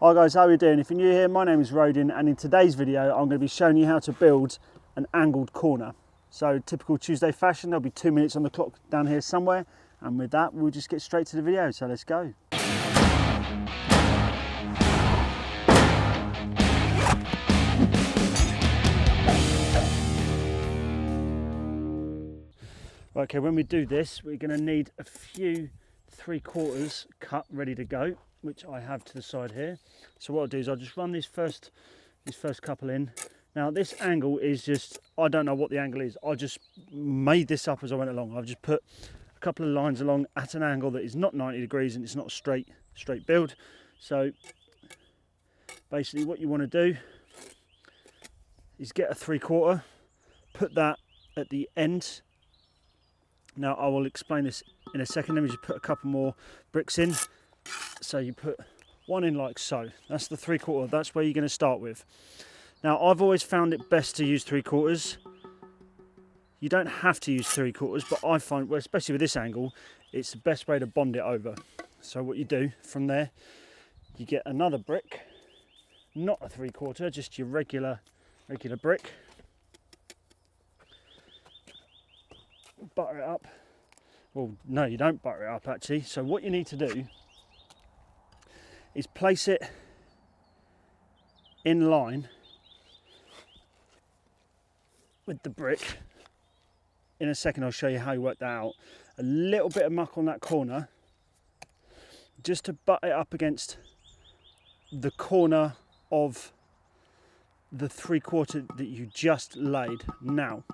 Hi guys, how are you doing? If you're new here, my name is Rodin, and in today's video I'm going to be showing you how to build an angled corner. So typical Tuesday fashion, there'll be 2 minutes on the clock down here somewhere, and with that we'll just get straight to the video, so let's go. Okay, when we do this we're going to need a few 3/4 cut ready to go, which I have to the side here. So what I'll do is I'll just run these first couple in. Now this angle is just, I don't know what the angle is, I just made this up as I went along. I've just put a couple of lines along at an angle that is not 90 degrees and it's not a straight build. So basically what you want to do is get a 3/4, put that at the end. Now I will explain this in a second. Let me just put a couple more bricks in. So you put one in like so. That's the 3/4, that's where you're going to start with. Now I've always found it best to use 3/4. You don't have to use 3/4, but I find, well, especially with this angle, it's the best way to bond it over. So what you do from there, you get another brick, not a 3/4, just your regular brick. Butter it up. Well, no, you don't butter it up actually. So what you need to do is place it in line with the brick. In a second I'll show you how you work that out. A little bit of muck on that corner just to butt it up against the corner of the 3/4 that you just laid. Now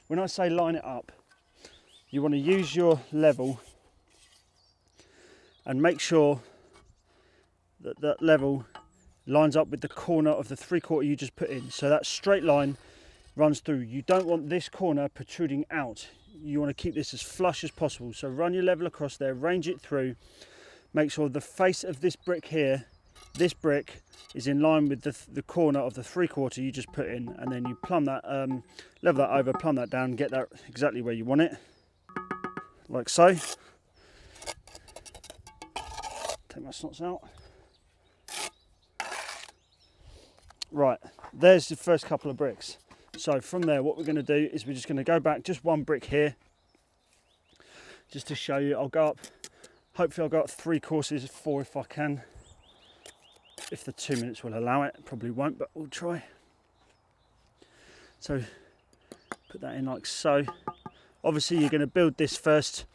when I say line it up, you want to use your level and make sure that that level lines up with the corner of the 3/4 you just put in. So that straight line runs through. You don't want this corner protruding out. You want to keep this as flush as possible. So run your level across there, range it through, make sure the face of this brick here, this brick, is in line with the corner of the 3/4 you just put in, and then you plumb that, level that over, plumb that down, get that exactly where you want it, like so. Take my snots out. Right, there's the first couple of bricks. So from there what we're going to do is we're just going to go back just one brick here, just to show you. I'll go up, hopefully I'll go up 3 courses, 4 if I can. If the 2 minutes will allow it, probably won't, but we'll try. So put that in like so. Obviously you're going to build this first,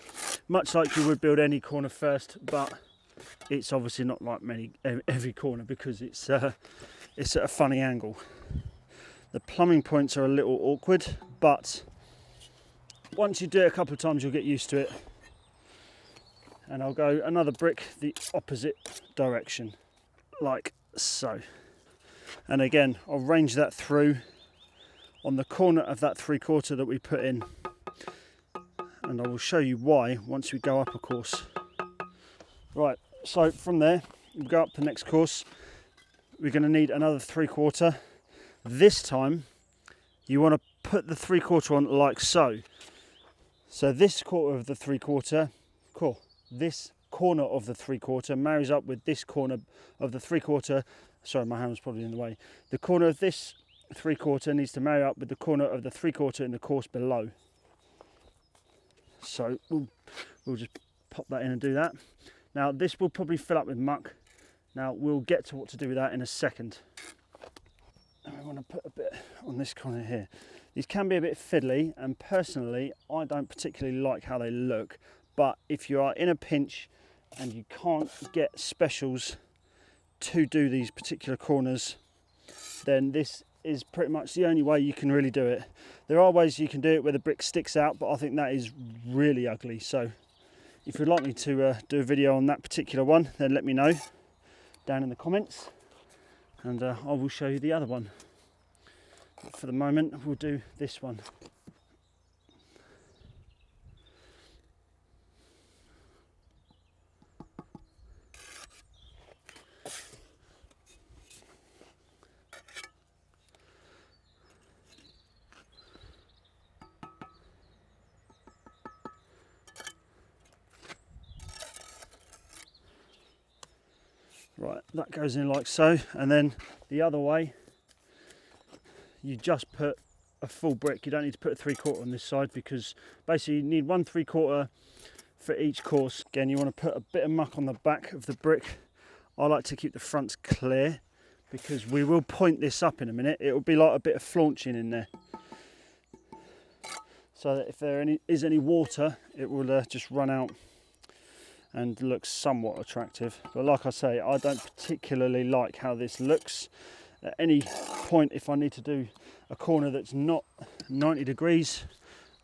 much like you would build any corner first, but it's obviously not like every corner because it's at a funny angle. The plumbing points are a little awkward, but once you do it a couple of times you'll get used to it. And I'll go another brick the opposite direction, like so. And again I'll range that through on the corner of that 3/4 that we put in, and I will show you why once we go up a course. Right, so from there we'll go up the next course. We're going to need another 3/4. This time you want to put the 3/4 on like so. So this quarter of the 3/4, cool, this corner of the 3/4 marries up with this corner of the 3/4. Sorry, my hand was probably in the way. The corner of this 3/4 needs to marry up with the corner of the 3/4 in the course below. So we'll just pop that in and do that. Now this will probably fill up with muck. Now we'll get to what to do with that in a second. And we want to put a bit on this corner here. These can be a bit fiddly, and personally I don't particularly like how they look, but if you are in a pinch and you can't get specials to do these particular corners, then this is pretty much the only way you can really do it. There are ways you can do it where the brick sticks out, but I think that is really ugly. So if you'd like me to do a video on that particular one, then let me know down in the comments, and I will show you the other one. But for the moment we'll do this one. Right, that goes in like so, and then the other way, you just put a full brick. You don't need to put a 3/4 on this side, because basically you need 1 3/4 for each course. Again, you want to put a bit of muck on the back of the brick. I like to keep the fronts clear, because we will point this up in a minute. It will be like a bit of flaunching in there, so that if there is any water, it will just run out and look somewhat attractive. But like I say, I don't particularly like how this looks. At any point, if I need to do a corner that's not 90 degrees,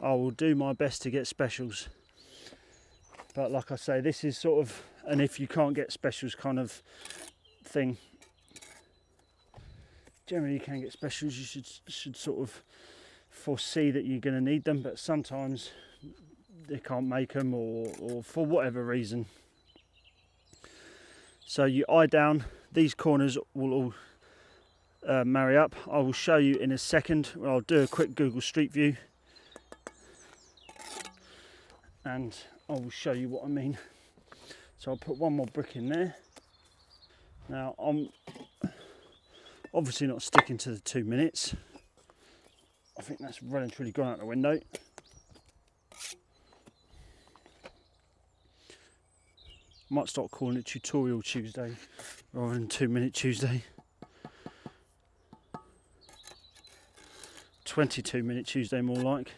I will do my best to get specials. But like I say, this is sort of an if you can't get specials kind of thing. Generally you can get specials. You should sort of foresee that you're going to need them, but sometimes they can't make them, or for whatever reason. So you eye down. These corners will all marry up. I will show you in a second. I'll do a quick Google Street View and I will show you what I mean. So I'll put one more brick in there. Now I'm obviously not sticking to the 2 minutes. I think that's relatively gone out the window. Might start calling it Tutorial Tuesday rather than 2 Minute Tuesday. 22 Minute Tuesday more like.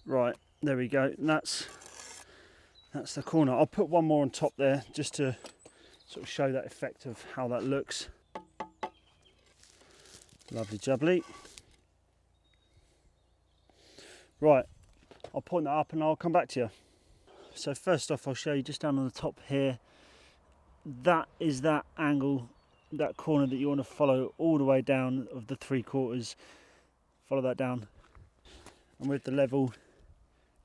Right, there we go. And that's the corner. I'll put one more on top there just to sort of show that effect of how that looks. Lovely jubbly. Right, I'll point that up and I'll come back to you. So first off, I'll show you just down on the top here. That is that angle, that corner that you want to follow all the way down of the 3/4. Follow that down. And with the level,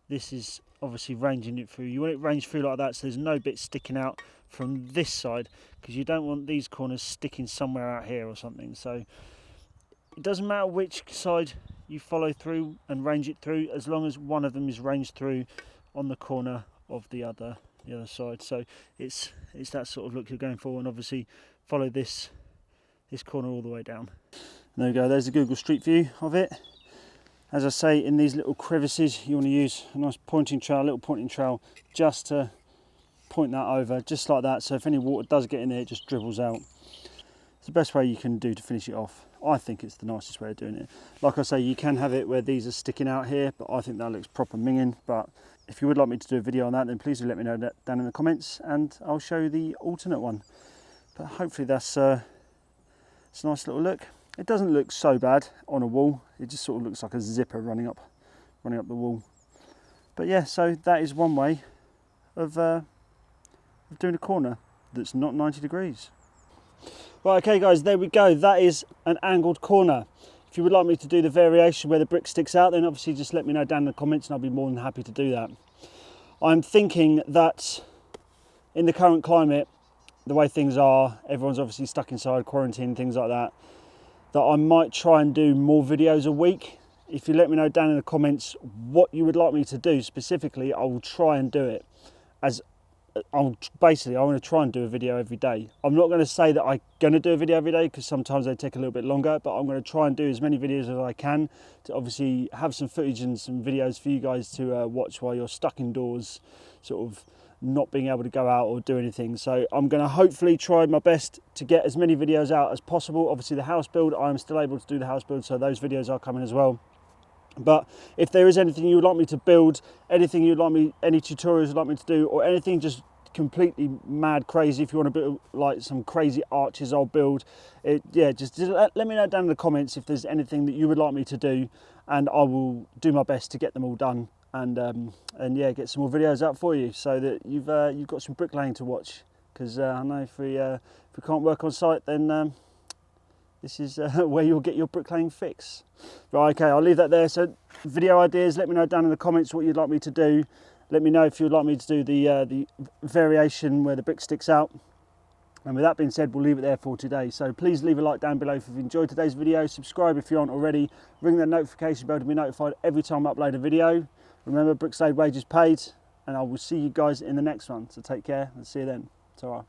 this is obviously ranging it through. You want it ranged through like that, so there's no bit sticking out from this side, because you don't want these corners sticking somewhere out here or something. So it doesn't matter which side you follow through and range it through, as long as one of them is ranged through on the corner of the other side. So it's that sort of look you're going for, and obviously follow this corner all the way down. There we go, there's a Google Street View of it. As I say, in these little crevices you want to use a nice little pointing trowel, just to point that over, just like that, so if any water does get in there, it just dribbles out. It's the best way you can do to finish it off. I think it's the nicest way of doing it. Like I say, you can have it where these are sticking out here, but I think that looks proper minging. But if you would like me to do a video on that, then please do let me know that down in the comments, and I'll show you the alternate one. But hopefully it's a nice little look. It doesn't look so bad on a wall. It just sort of looks like a zipper running up the wall. But yeah, so that is one way of doing a corner that's not 90 degrees. Right, okay guys, there we go. That is an angled corner. If you would like me to do the variation where the brick sticks out, then obviously just let me know down in the comments and I'll be more than happy to do that. I'm thinking that in the current climate, the way things are, everyone's obviously stuck inside, quarantine, things like that, that I might try and do more videos a week. If you let me know down in the comments what you would like me to do specifically, I will try and do it. I want to try and do a video every day. I'm not going to say that I'm going to do a video every day, because sometimes they take a little bit longer, but I'm going to try and do as many videos as I can to obviously have some footage and some videos for you guys to watch while you're stuck indoors, sort of not being able to go out or do anything. So I'm going to hopefully try my best to get as many videos out as possible. Obviously the house build, I'm still able to do the house build, so those videos are coming as well. But if there is anything you would like me to build, any tutorials you'd like me to do, or anything just completely mad crazy, if you want to build like some crazy arches, I'll build it. Yeah, just let me know down in the comments if there's anything that you would like me to do, and I will do my best to get them all done, and yeah, get some more videos out for you, so that you've got some bricklaying to watch. Because I know if we can't work on site, then this is where you'll get your bricklaying fix. Right, okay, I'll leave that there. So video ideas, let me know down in the comments what you'd like me to do. Let me know if you'd like me to do the variation where the brick sticks out. And with that being said, we'll leave it there for today. So please leave a like down below if you've enjoyed today's video. Subscribe if you aren't already. Ring that notification bell to be notified every time I upload a video. Remember, Bricks Laid, wages paid. And I will see you guys in the next one. So take care and see you then. Ta-ra.